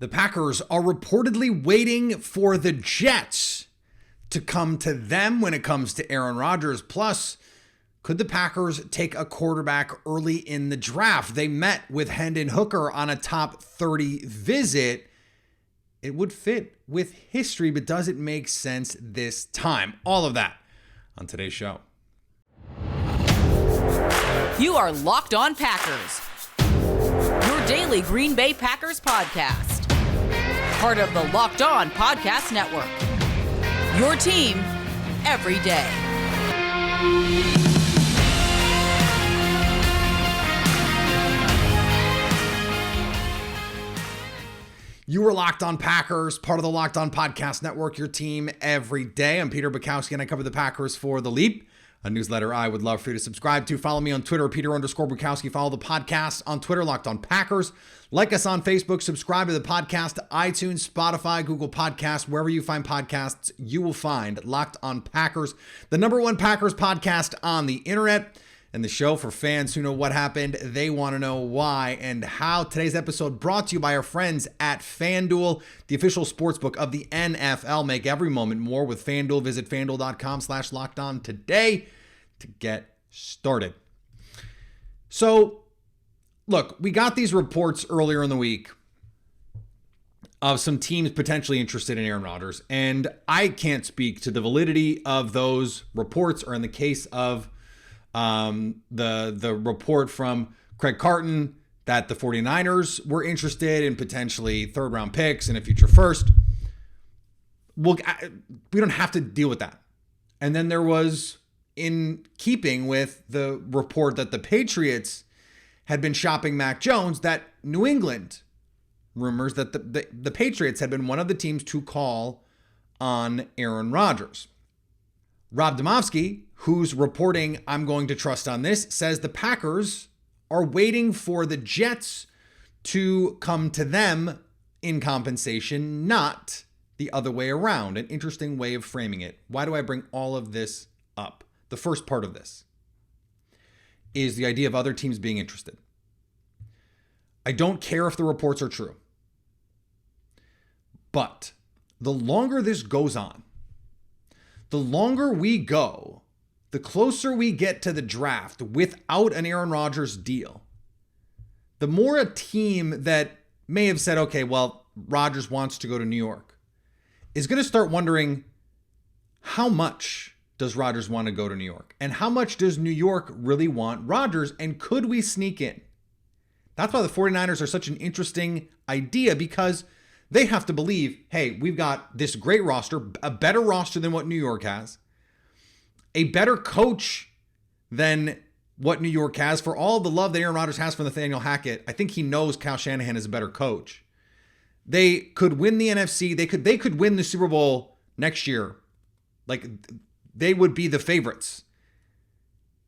The Packers are reportedly waiting for the Jets to come to them when it comes to Aaron Rodgers. Plus, could the Packers take a quarterback early in the draft? They met with Hendon Hooker on a top 30 visit. It would fit with history, but does it make sense this time? All of that on today's show. You are Locked On Packers, your daily Green Bay Packers podcast. Part of the Locked On Podcast Network, your team every day. You are Locked On Packers, part of the Locked On Podcast Network, your team every day. I'm Peter Bukowski, and I cover the Packers for The Leap, a newsletter I would love for you to subscribe to. Follow me on Twitter, Peter_Bukowski. Follow the podcast on Twitter, Locked On Packers. Like us on Facebook. Subscribe to the podcast, iTunes, Spotify, Google Podcasts. Wherever you find podcasts, you will find Locked On Packers, the #1 Packers podcast on the internet, and the show for fans who know what happened, they want to know why and how. Today's episode brought to you by our friends at FanDuel, the official sportsbook of the NFL. Make every moment more with FanDuel. Visit FanDuel.com/lockedon today to get started. So, look, we got these reports earlier in the week of some teams potentially interested in Aaron Rodgers, and I can't speak to the validity of those reports, or in the case of the report from Craig Carton that the 49ers were interested in potentially third-round picks and a future first. Well, we don't have to deal with that. And then there was, in keeping with the report that the Patriots had been shopping Mac Jones, that New England rumors that the Patriots had been one of the teams to call on Aaron Rodgers. Rob Demovsky, who's reporting I'm going to trust on this, says the Packers are waiting for the Jets to come to them in compensation, not the other way around. An interesting way of framing it. Why do I bring all of this up? The first part of this is the idea of other teams being interested. I don't care if the reports are true, but the longer this goes on, the longer we go, the closer we get to the draft without an Aaron Rodgers deal, the more a team that may have said, okay, well, Rodgers wants to go to New York, is going to start wondering, how much does Rodgers want to go to New York? And how much does New York really want Rodgers? And could we sneak in? That's why the 49ers are such an interesting idea, because they have to believe, hey, we've got this great roster, a better roster than what New York has, a better coach than what New York has. For all the love that Aaron Rodgers has for Nathaniel Hackett, I think he knows Kyle Shanahan is a better coach. They could win the NFC. They could win the Super Bowl next year. Like, they would be the favorites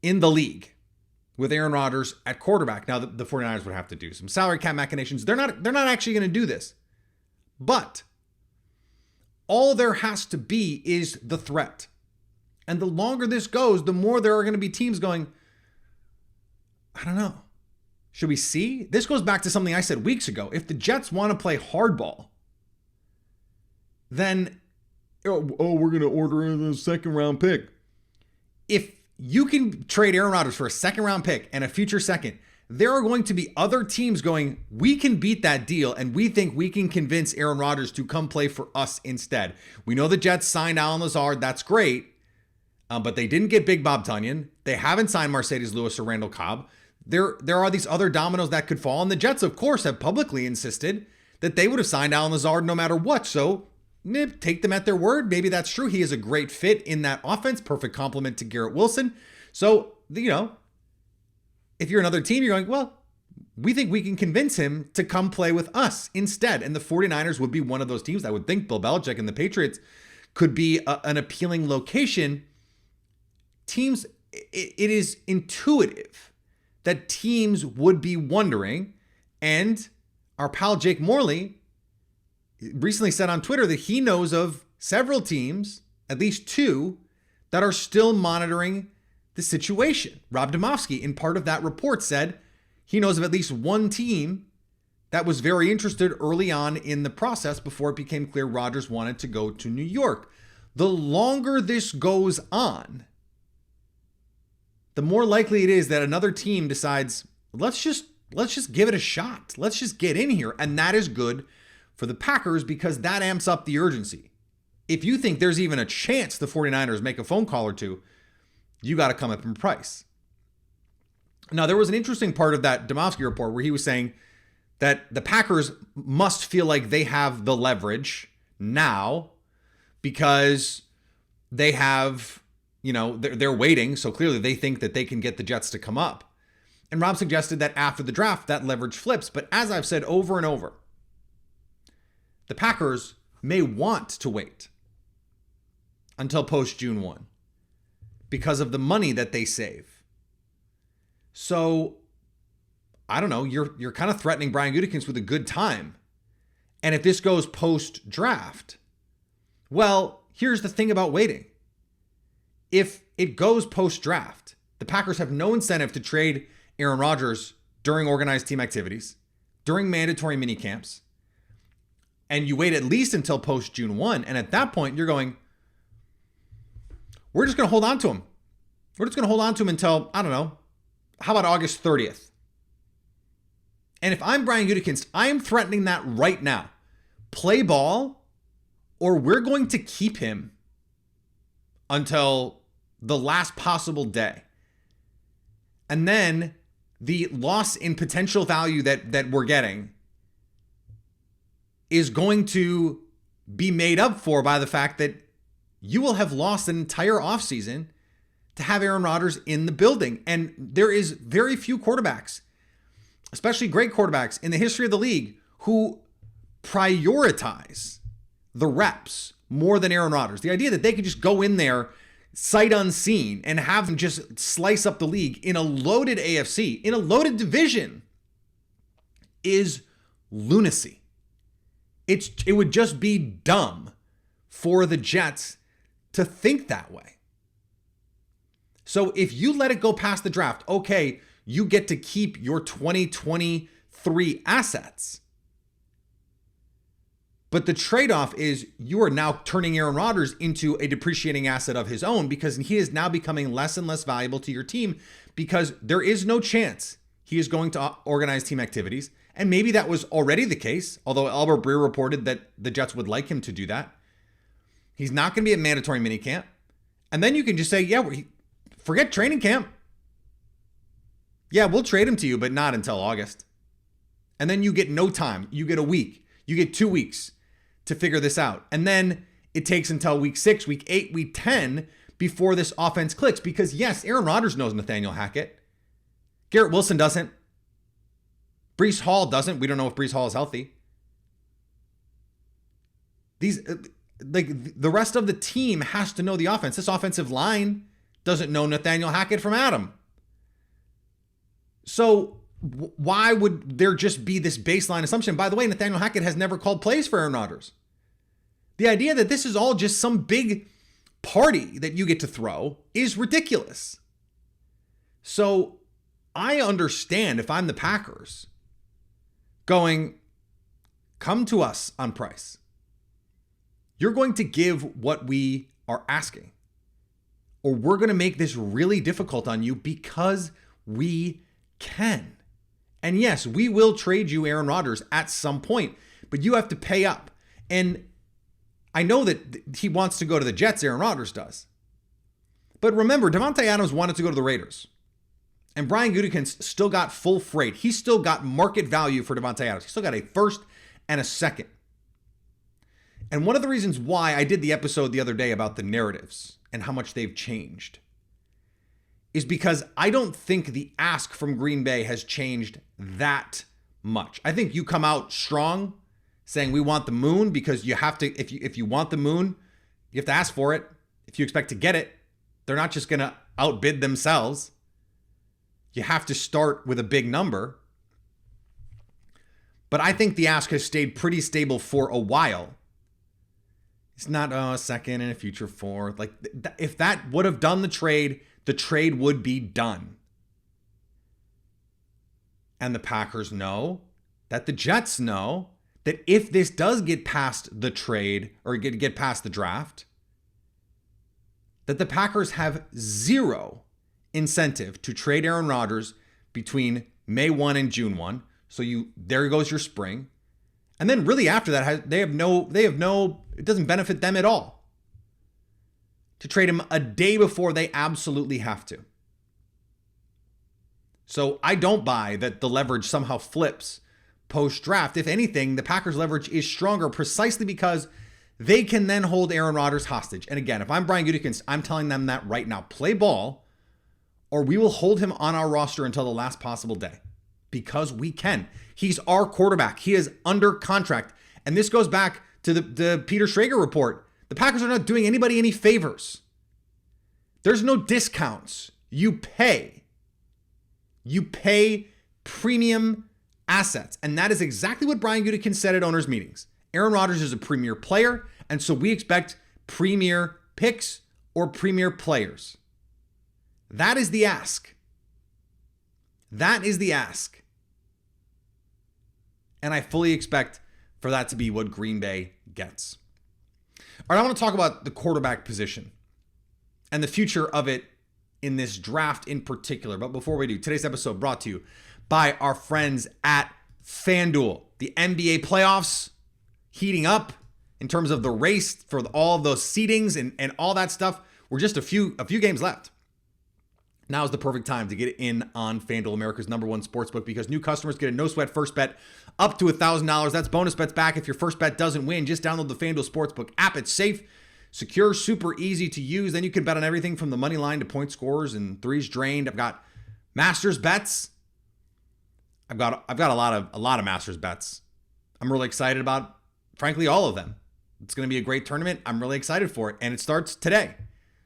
in the league with Aaron Rodgers at quarterback. Now, the 49ers would have to do some salary cap machinations. They're not actually going to do this. But all there has to be is the threat. And the longer this goes, the more there are going to be teams going, I don't know. Should we see? This goes back to something I said weeks ago. If the Jets want to play hardball, then, we're going to order in a second round pick. If you can trade Aaron Rodgers for a second round pick and a future second, there are going to be other teams going, we can beat that deal, and we think we can convince Aaron Rodgers to come play for us instead. We know the Jets signed Allen Lazard. That's great. But they didn't get Big Bob Tunyon. They haven't signed Mercedes Lewis or Randall Cobb. There are these other dominoes that could fall. And the Jets, of course, have publicly insisted that they would have signed Allen Lazard no matter what. So take them at their word. Maybe that's true. He is a great fit in that offense. Perfect complement to Garrett Wilson. So, if you're another team, you're going, well, we think we can convince him to come play with us instead. And the 49ers would be one of those teams. I would think Bill Belichick and the Patriots could be an appealing location. Teams, it is intuitive that teams would be wondering, and our pal Jake Morley recently said on Twitter that he knows of several teams, at least two, that are still monitoring the situation. Rob Demovsky, in part of that report, said he knows of at least one team that was very interested early on in the process before it became clear Rodgers wanted to go to New York. The longer this goes on, the more likely it is that another team decides, let's just give it a shot. Let's just get in here. And that is good for the Packers because that amps up the urgency. If you think there's even a chance the 49ers make a phone call or two, you got to come up in price. Now, there was an interesting part of that Bukowski report where he was saying that the Packers must feel like they have the leverage now because they have, they're waiting. So clearly they think that they can get the Jets to come up. And Rob suggested that after the draft, that leverage flips. But as I've said over and over, the Packers may want to wait until post June 1 because of the money that they save. So, I don't know, you're kind of threatening Brian Gutekunst with a good time. And if this goes post draft, well, here's the thing about waiting. If it goes post draft, the Packers have no incentive to trade Aaron Rodgers during organized team activities, during mandatory mini camps, and you wait at least until post June 1. And at that point, you're going, we're just going to hold on to him. We're just going to hold on to him until, I don't know, how about August 30th? And if I'm Brian Gutekunst, I am threatening that right now. Play ball, or we're going to keep him until the last possible day. And then the loss in potential value that we're getting is going to be made up for by the fact that you will have lost an entire offseason to have Aaron Rodgers in the building. And there is very few quarterbacks, especially great quarterbacks in the history of the league, who prioritize the reps more than Aaron Rodgers. The idea that they could just go in there sight unseen and have them just slice up the league in a loaded AFC, in a loaded division, is lunacy. It would just be dumb for the Jets to think that way. So if you let it go past the draft, okay, you get to keep your 2023 assets. But the trade-off is you are now turning Aaron Rodgers into a depreciating asset of his own because he is now becoming less and less valuable to your team because there is no chance he is going to organize team activities. And maybe that was already the case, although Albert Breer reported that the Jets would like him to do that. He's not going to be at mandatory minicamp. And then you can just say, yeah, forget training camp. Yeah, we'll trade him to you, but not until August. And then you get no time. You get a week. You get 2 weeks to figure this out. And then it takes until week 6, week 8, week 10 before this offense clicks. Because yes, Aaron Rodgers knows Nathaniel Hackett. Garrett Wilson doesn't. Breece Hall doesn't. We don't know if Breece Hall is healthy. The rest of the team has to know the offense. This offensive line doesn't know Nathaniel Hackett from Adam. So why would there just be this baseline assumption? By the way, Nathaniel Hackett has never called plays for Aaron Rodgers. The idea that this is all just some big party that you get to throw is ridiculous. So I understand if I'm the Packers going, come to us on price. You're going to give what we are asking, or we're going to make this really difficult on you because we can. And yes, we will trade you Aaron Rodgers at some point, but you have to pay up. And I know that he wants to go to the Jets, Aaron Rodgers does. But remember, Davante Adams wanted to go to the Raiders. And Brian Gutekunst still got full freight. He still got market value for Davante Adams. He still got a first and a second. And one of the reasons why I did the episode the other day about the narratives and how much they've changed is because I don't think the ask from Green Bay has changed that much. I think you come out strong saying we want the moon because you have to, if you want the moon, you have to ask for it. If you expect to get it, they're not just going to outbid themselves. You have to start with a big number. But I think the ask has stayed pretty stable for a while. It's not a second and a future fourth. Like if that would have done the trade would be done. And the Packers know that the Jets know that if this does get past the trade or get past the draft, that the Packers have zero incentive to trade Aaron Rodgers between May 1 and June 1. So there goes your spring. And then really after that, it doesn't benefit them at all to trade him a day before they absolutely have to. So I don't buy that the leverage somehow flips post-draft. If anything, the Packers' leverage is stronger precisely because they can then hold Aaron Rodgers hostage. And again, if I'm Brian Gutekunst, I'm telling them that right now. Play ball, or we will hold him on our roster until the last possible day. Because we can. He's our quarterback. He is under contract. And this goes back to the Peter Schrager report. The Packers are not doing anybody any favors. There's no discounts. You pay. You pay premium assets. And that is exactly what Brian Gutekunst said at owners' meetings. Aaron Rodgers is a premier player, and so we expect premier picks or premier players. That is the ask. That is the ask. And I fully expect for that to be what Green Bay gets. All right, I want to talk about the quarterback position and the future of it in this draft in particular. But before we do, today's episode brought to you by our friends at FanDuel. The NBA playoffs heating up in terms of the race for all of those seedings and all that stuff. We're just a few games left. Now is the perfect time to get in on FanDuel, America's #1 sportsbook, because new customers get a no-sweat first bet up to $1,000. That's bonus bets back if your first bet doesn't win. Just download the FanDuel Sportsbook app. It's safe, secure, super easy to use. Then you can bet on everything from the money line to point scores and threes drained. I've got Masters bets. I've got a lot of Masters bets. I'm really excited about, frankly, all of them. It's going to be a great tournament. I'm really excited for it, and it starts today.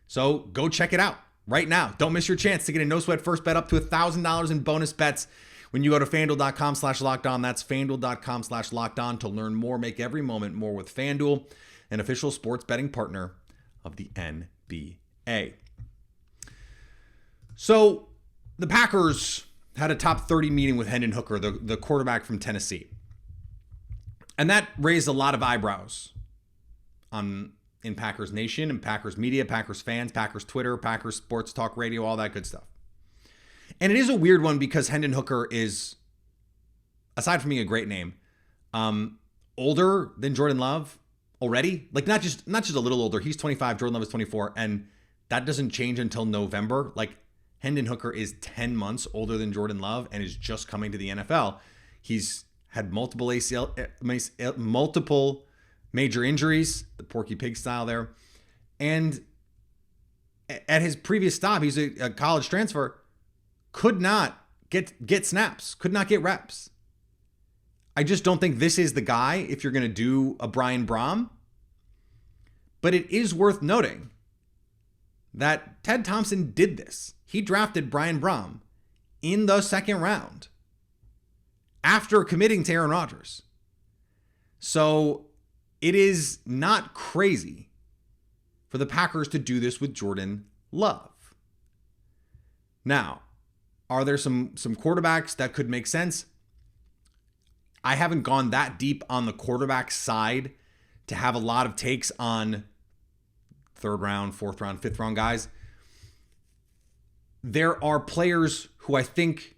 So go check it out right now. Don't miss your chance to get a no-sweat first bet up to $1,000 in bonus bets when you go to FanDuel.com/lockedon. That's FanDuel.com/lockedon to learn more. Make every moment more with FanDuel, an official sports betting partner of the NBA. So the Packers had a top 30 meeting with Hendon Hooker, the quarterback from Tennessee. And that raised a lot of eyebrows in Packers Nation and Packers media, Packers fans, Packers Twitter, Packers sports talk radio, all that good stuff. And it is a weird one because Hendon Hooker is, aside from being a great name, older than Jordan Love already. Like not just a little older. He's 25, Jordan Love is 24, and that doesn't change until November. Like Hendon Hooker is 10 months older than Jordan Love and is just coming to the NFL. He's had multiple major injuries, the Porky Pig style there. And at his previous stop, he's a college transfer, could not get snaps, could not get reps. I just don't think this is the guy if you're going to do a Brian Brom. But it is worth noting that Ted Thompson did this. He drafted Brian Brom in the second round after committing to Aaron Rodgers. So it is not crazy for the Packers to do this with Jordan Love. Now, are there some quarterbacks that could make sense? I haven't gone that deep on the quarterback side to have a lot of takes on third round, fourth round, fifth round guys. There are players who I think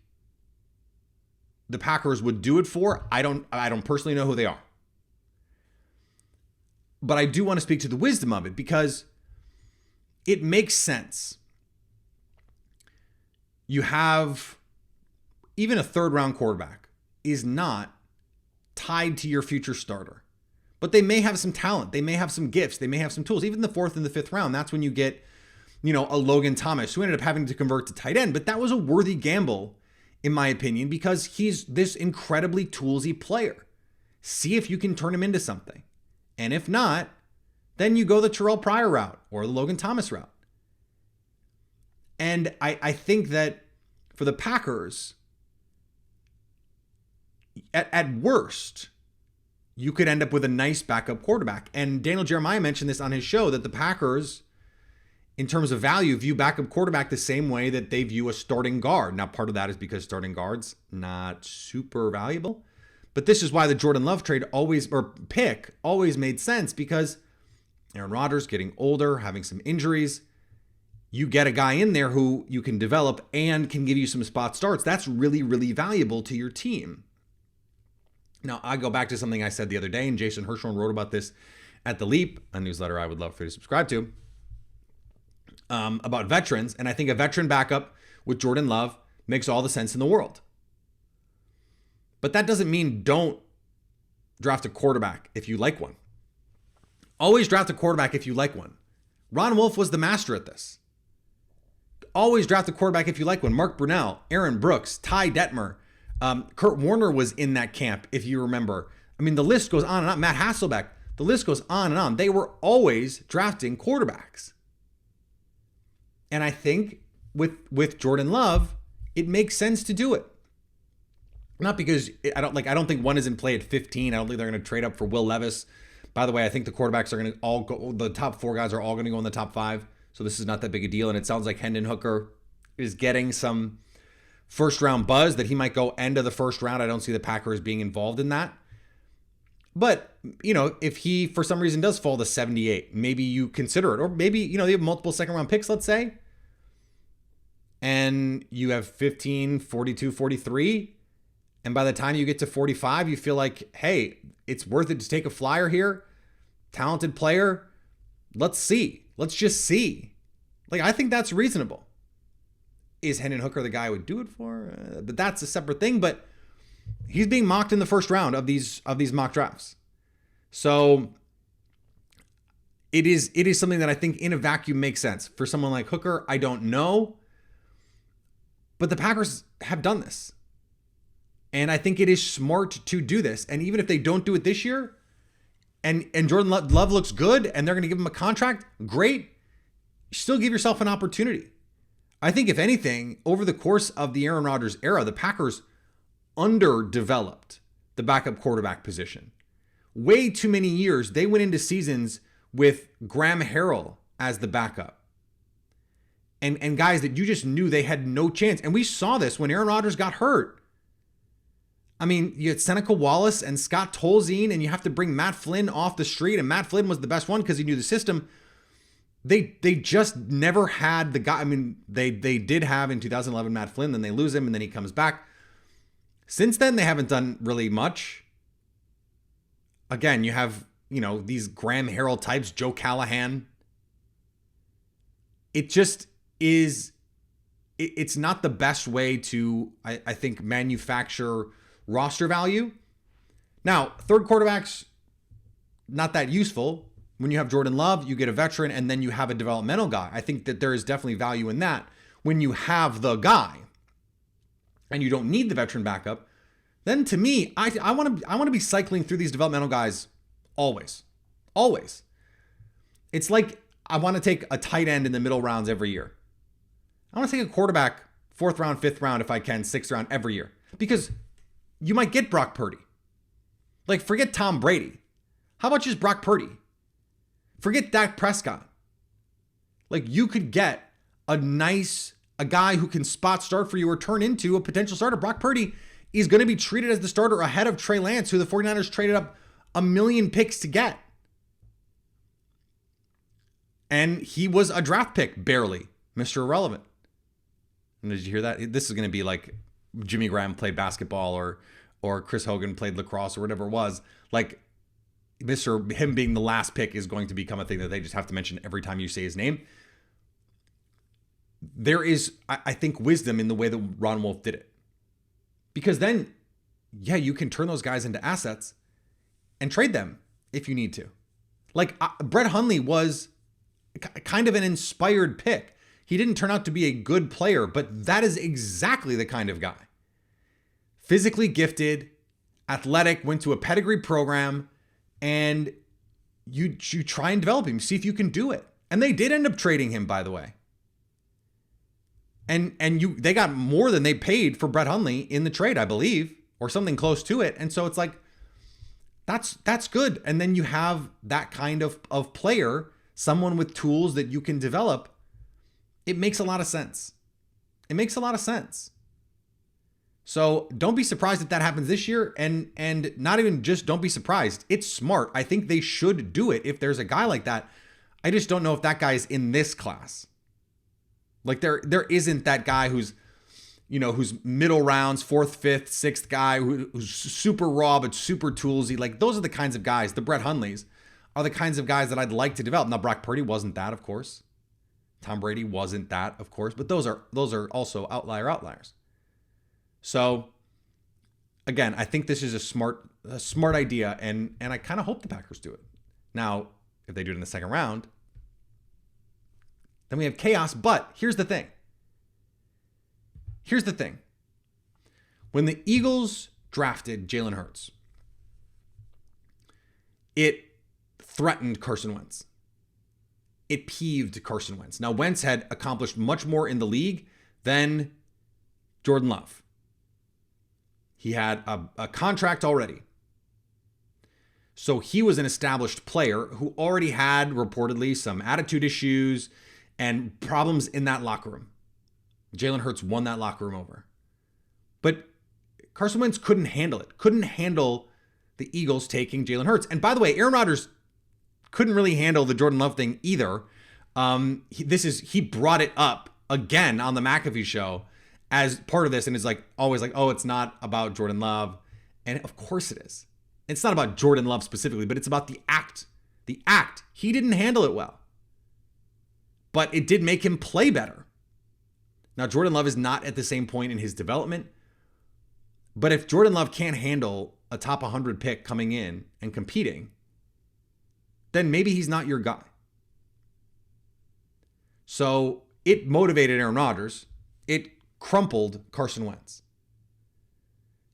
the Packers would do it for. I don't personally know who they are. But I do want to speak to the wisdom of it because it makes sense. You have even a third round quarterback is not tied to your future starter. But they may have some talent. They may have some gifts. They may have some tools. Even the fourth and the fifth round, that's when you get, a Logan Thomas who ended up having to convert to tight end. But that was a worthy gamble, in my opinion, because he's this incredibly toolsy player. See if you can turn him into something. And if not, then you go the Terrell Pryor route or the Logan Thomas route. And I think that for the Packers, at worst, you could end up with a nice backup quarterback. And Daniel Jeremiah mentioned this on his show, that the Packers, in terms of value, view backup quarterback the same way that they view a starting guard. Now, part of that is because starting guards, not super valuable. But this is why the Jordan Love pick always made sense, because Aaron Rodgers getting older, having some injuries, you get a guy in there who you can develop and can give you some spot starts. That's really, really valuable to your team. Now, I go back to something I said the other day, and Jason Hirschhorn wrote about this at The Leap, a newsletter I would love for you to subscribe to, about veterans. And I think a veteran backup with Jordan Love makes all the sense in the world. But that doesn't mean don't draft a quarterback if you like one. Always draft a quarterback if you like one. Ron Wolf was the master at this. Always draft a quarterback if you like one. Mark Brunell, Aaron Brooks, Ty Detmer, Kurt Warner was in that camp, if you remember. I mean, the list goes on and on. Matt Hasselbeck, the list goes on and on. They were always drafting quarterbacks. And I think with Jordan Love, it makes sense to do it. Not because I don't think one is in play at 15. I don't think they're going to trade up for Will Levis. By the way, I think the quarterbacks are going to all go, the top 4 guys are all going to go in the top 5. So this is not that big a deal. And it sounds like Hendon Hooker is getting some first round buzz, that he might go end of the first round. I don't see the Packers being involved in that. But, if he for some reason does fall to 78, maybe you consider it. Or maybe, they have multiple second round picks, let's say. And you have 15, 42, 43. And by the time you get to 45, you feel like, hey, it's worth it to take a flyer here. Talented player. Let's see. Let's just see. I think that's reasonable. Is Hendon Hooker the guy I would do it for? But that's a separate thing. But he's being mocked in the first round of these mock drafts. So it is something that I think in a vacuum makes sense. For someone like Hooker, I don't know. But the Packers have done this. And I think it is smart to do this. And even if they don't do it this year, and Jordan Love looks good, and they're going to give him a contract, great. Still give yourself an opportunity. I think if anything, over the course of the Aaron Rodgers era, the Packers underdeveloped the backup quarterback position. Way too many years, they went into seasons with Graham Harrell as the backup. And guys that you just knew they had no chance. And we saw this when Aaron Rodgers got hurt. I mean, you had Seneca Wallace and Scott Tolzien, and you have to bring Matt Flynn off the street. And Matt Flynn was the best one because he knew the system. They just never had the guy. I mean, they did have in 2011 Matt Flynn, then they lose him, and then he comes back. Since then, they haven't done really much. Again, you have, these Graham Harrell types, Joe Callahan. It just is, it's not the best way to, I think, manufacture roster value. Now, third quarterback's not that useful. When you have Jordan Love, you get a veteran, and then you have a developmental guy. I think that there is definitely value in that. When you have the guy and you don't need the veteran backup, then to me, I want to be cycling through these developmental guys always. Always. It's like I want to take a tight end in the middle rounds every year. I want to take a quarterback 4th round, 5th round if I can, 6th round every year. Because you might get Brock Purdy. Forget Tom Brady. How about just Brock Purdy? Forget Dak Prescott. You could get a guy who can spot start for you or turn into a potential starter. Brock Purdy is going to be treated as the starter ahead of Trey Lance, who the 49ers traded up 1 million picks to get. And he was a draft pick, barely. Mr. Irrelevant. And did you hear that? This is going to be like Jimmy Graham played basketball or Chris Hogan played lacrosse or whatever it was. Him being the last pick is going to become a thing that they just have to mention every time you say his name. There is, I think, wisdom in the way that Ron Wolf did it. Because then, you can turn those guys into assets and trade them if you need to. Brett Hundley was kind of an inspired pick. He didn't turn out to be a good player, but that is exactly the kind of guy. Physically gifted, athletic, went to a pedigree program, and you try and develop him, see if you can do it. And they did end up trading him, by the way. And they got more than they paid for Brett Hundley in the trade, I believe, or something close to it. And so it's that's good. And then you have that kind of player, someone with tools that you can develop. It makes a lot of sense. It makes a lot of sense. So don't be surprised if that happens this year, and not even just don't be surprised. It's smart. I think they should do it if there's a guy like that. I just don't know if that guy's in this class. Like there isn't that guy who's middle rounds, 4th, 5th, 6th guy who's super raw but super toolsy. Like those are the kinds of guys. The Brett Hundleys are the kinds of guys that I'd like to develop. Now Brock Purdy wasn't that, of course. Tom Brady wasn't that, of course. But those are also outliers. So again, I think this is a smart idea, and I kind of hope the Packers do it. Now, if they do it in the second round, then we have chaos. But here's the thing. When the Eagles drafted Jalen Hurts, it threatened Carson Wentz. It peeved Carson Wentz. Now, Wentz had accomplished much more in the league than Jordan Love. He had a contract already. So he was an established player who already had reportedly some attitude issues and problems in that locker room. Jalen Hurts won that locker room over. But Carson Wentz couldn't handle it. Couldn't handle the Eagles taking Jalen Hurts. And by the way, Aaron Rodgers couldn't really handle the Jordan Love thing either. He brought it up again on the McAfee show as part of this, and is always like, oh, it's not about Jordan Love. And of course it is. It's not about Jordan Love specifically, but it's about the act. The act. He didn't handle it well. But it did make him play better. Now, Jordan Love is not at the same point in his development. But if Jordan Love can't handle a top 100 pick coming in and competing, then maybe he's not your guy. So it motivated Aaron Rodgers. It crumpled Carson Wentz.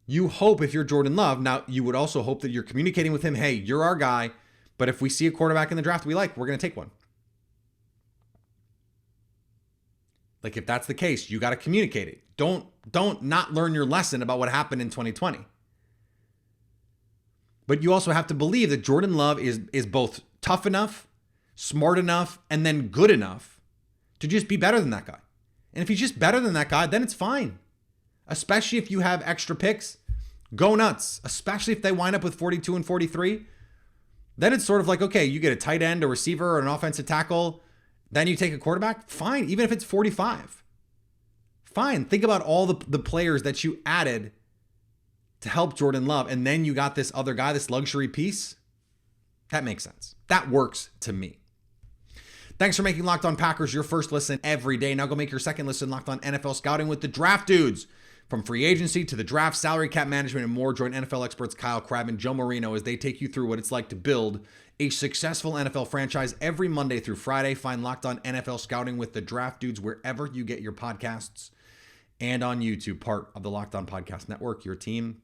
You hope if you're Jordan Love, now you would also hope that you're communicating with him, hey, you're our guy, but if we see a quarterback in the draft we like, we're going to take one. Like if that's the case, you got to communicate it. Don't not learn your lesson about what happened in 2020. But you also have to believe that Jordan Love is both tough enough, smart enough, and then good enough to just be better than that guy. And if he's just better than that guy, then it's fine. Especially if you have extra picks, go nuts. Especially if they wind up with 42 and 43. Then it's sort of like, okay, you get a tight end, a receiver, or an offensive tackle. Then you take a quarterback. Fine, even if it's 45. Fine. Think about all the players that you added to help Jordan Love. And then you got this other guy, this luxury piece. That makes sense. That works to me. Thanks for making Locked On Packers your first listen every day. Now go make your second listen Locked On NFL Scouting with the Draft Dudes. From free agency to the draft, salary cap management, and more, join NFL experts Kyle Crabb and Joe Marino as they take you through what it's like to build a successful NFL franchise every Monday through Friday. Find Locked On NFL Scouting with the Draft Dudes wherever you get your podcasts and on YouTube, part of the Locked On Podcast Network, your team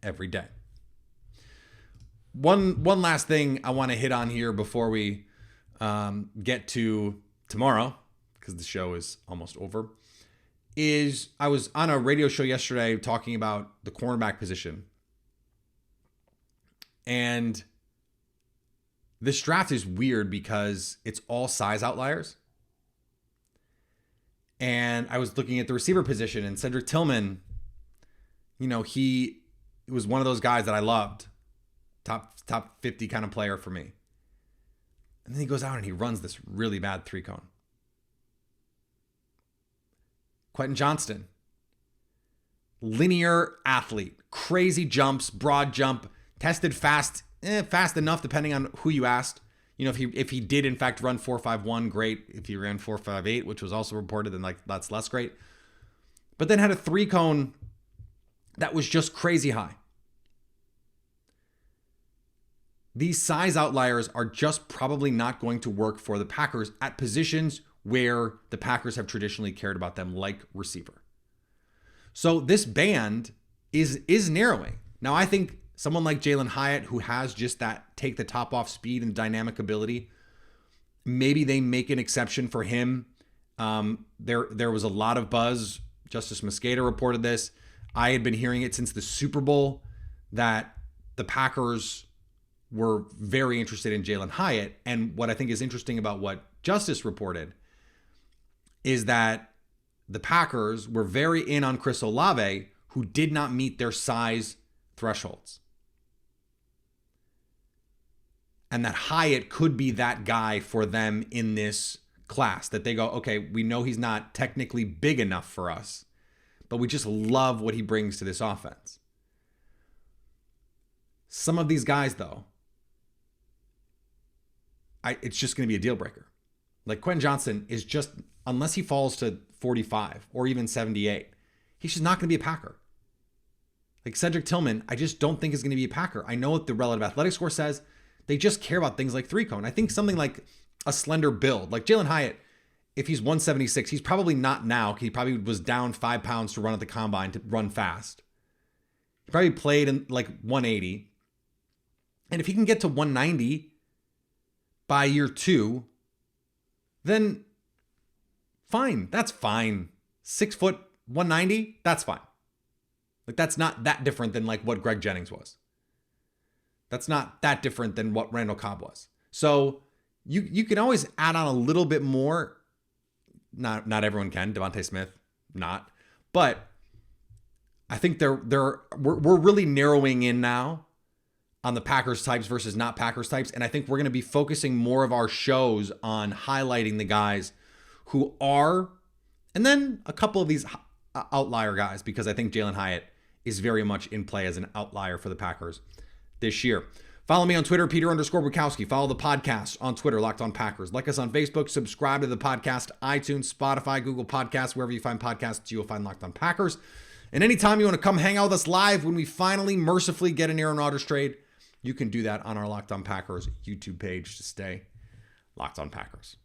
every day. One last thing I want to hit on here before we get to tomorrow, because the show is almost over, is I was on a radio show yesterday talking about the cornerback position. And this draft is weird because it's all size outliers. And I was looking at the receiver position, and Cedric Tillman, he was one of those guys that I loved. Top 50 kind of player for me. And then he goes out and he runs this really bad 3-cone. Quentin Johnston, linear athlete, crazy jumps, broad jump, tested fast enough depending on who you asked. If he did in fact run 4.51, great. If he ran 4.58, which was also reported, then that's less great. But then had a 3-cone that was just crazy high. These size outliers are just probably not going to work for the Packers at positions where the Packers have traditionally cared about them, like receiver. So this band is narrowing. Now, I think someone like Jalen Hyatt, who has just that take the top off speed and dynamic ability, maybe they make an exception for him. There was a lot of buzz. Justice Mosqueda reported this. I had been hearing it since the Super Bowl that the Packers were very interested in Jalen Hyatt. And what I think is interesting about what Justice reported is that the Packers were very in on Chris Olave, who did not meet their size thresholds. And that Hyatt could be that guy for them in this class, that they go, okay, we know he's not technically big enough for us, but we just love what he brings to this offense. Some of these guys, though, it's just going to be a deal breaker. Like Quentin Johnson is just, unless he falls to 45 or even 78, he's just not going to be a Packer. Like Cedric Tillman, I just don't think is going to be a Packer. I know what the relative athletic score says. They just care about things like three cone. I think something like a slender build, like Jalen Hyatt, if he's 176, he's probably not now. He probably was down 5 pounds to run at the combine to run fast. He probably played in like 180. And if he can get to 190 by year 2, then fine. That's fine. 6 foot, 190, that's fine. Like that's not that different than like what Greg Jennings was. That's not that different than what Randall Cobb was. So you can always add on a little bit more. Not everyone can. Devontae Smith, not. But I think we're really narrowing in now on the Packers types versus not Packers types. And I think we're going to be focusing more of our shows on highlighting the guys who are, and then a couple of these outlier guys, because I think Jalen Hyatt is very much in play as an outlier for the Packers this year. Follow me on Twitter, Peter_Bukowski. Follow the podcast on Twitter, Locked On Packers. Like us on Facebook, subscribe to the podcast, iTunes, Spotify, Google Podcasts, wherever you find podcasts, you'll find Locked On Packers. And anytime you want to come hang out with us live when we finally mercifully get an Aaron Rodgers trade, you can do that on our Locked On Packers YouTube page to stay Locked On Packers.